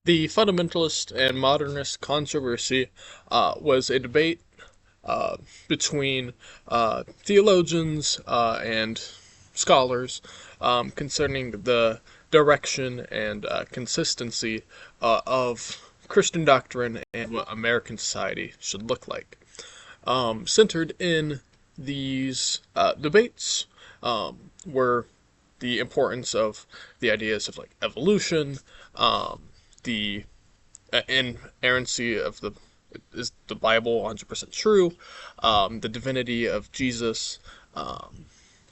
The Fundamentalist and Modernist controversy was a debate between theologians and scholars concerning the direction and consistency of Christian doctrine and what American society should look like. Centered in these debates were the importance of the ideas of like evolution, the inerrancy of the is the Bible 100% true, the divinity of Jesus, all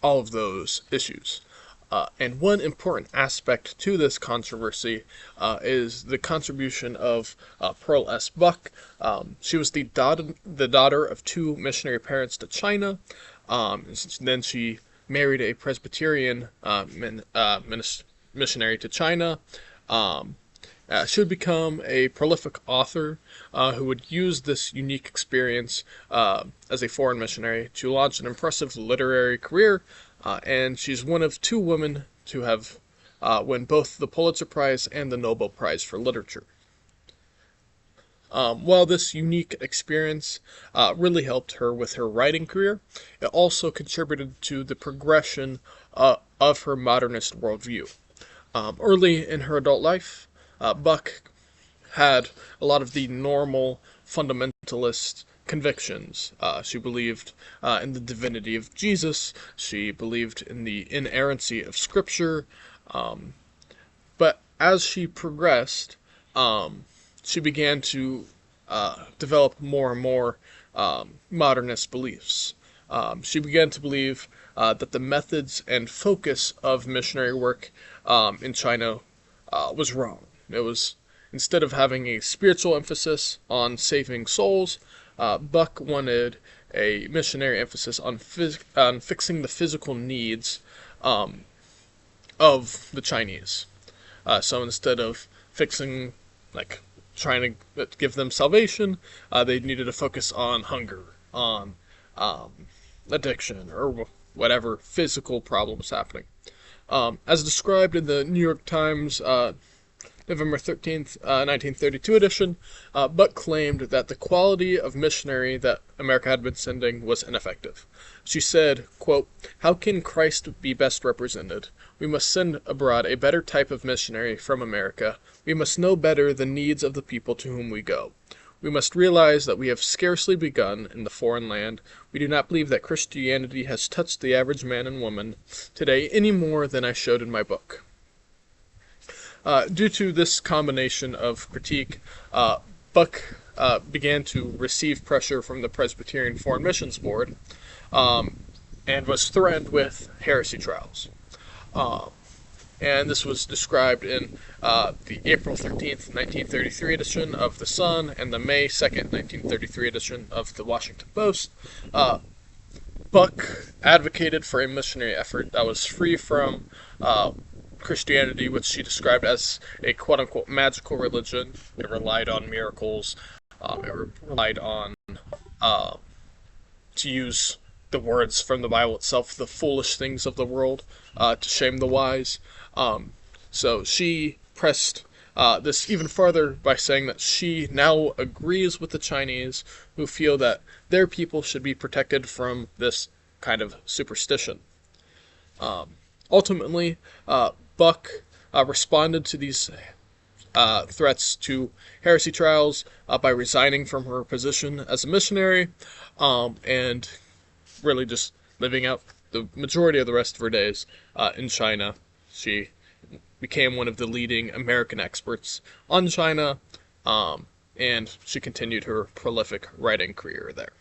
of those issues. And one important aspect to this controversy is the contribution of Pearl S. Buck. She was the daughter of two missionary parents to China. Then she married a Presbyterian missionary to China. She would become a prolific author who would use this unique experience as a foreign missionary to launch an impressive literary career, and she's one of two women to have won both the Pulitzer Prize and the Nobel Prize for Literature. While this unique experience really helped her with her writing career, it also contributed to the progression of her modernist worldview. Early in her adult life, Buck had a lot of the normal fundamentalist convictions. She believed in the divinity of Jesus. She believed in the inerrancy of Scripture. But as she progressed, she began to develop more and more modernist beliefs. She began to believe that the methods and focus of missionary work in China was wrong. It was, instead of having a spiritual emphasis on saving souls, Buck wanted a missionary emphasis on fixing the physical needs of the Chinese. So instead of fixing, like, trying to give them salvation, they needed to focus on hunger, on addiction, or whatever physical problem was happening. As described in the New York Times November 13th, 1932 edition, Buck claimed that the quality of missionary that America had been sending was ineffective. She said, quote, "How can Christ be best represented? We must send abroad a better type of missionary from America. We must know better the needs of the people to whom we go. We must realize that we have scarcely begun in the foreign land. We do not believe that Christianity has touched the average man and woman today any more than I showed in my book." Due to this combination of critique, Buck began to receive pressure from the Presbyterian Foreign Missions Board and was threatened with heresy trials. And this was described in the April 13th, 1933 edition of The Sun and the May 2nd, 1933 edition of the Washington Post. Buck advocated for a missionary effort that was free from Christianity, which she described as a quote-unquote magical religion. It relied on miracles. It relied on, to use the words from the Bible itself, the foolish things of the world to shame the wise. So she pressed this even farther by saying that she now agrees with the Chinese, who feel that their people should be protected from this kind of superstition. Ultimately, Buck responded to these threats to heresy trials by resigning from her position as a missionary and really just living out the majority of the rest of her days in China. She became one of the leading American experts on China, and she continued her prolific writing career there.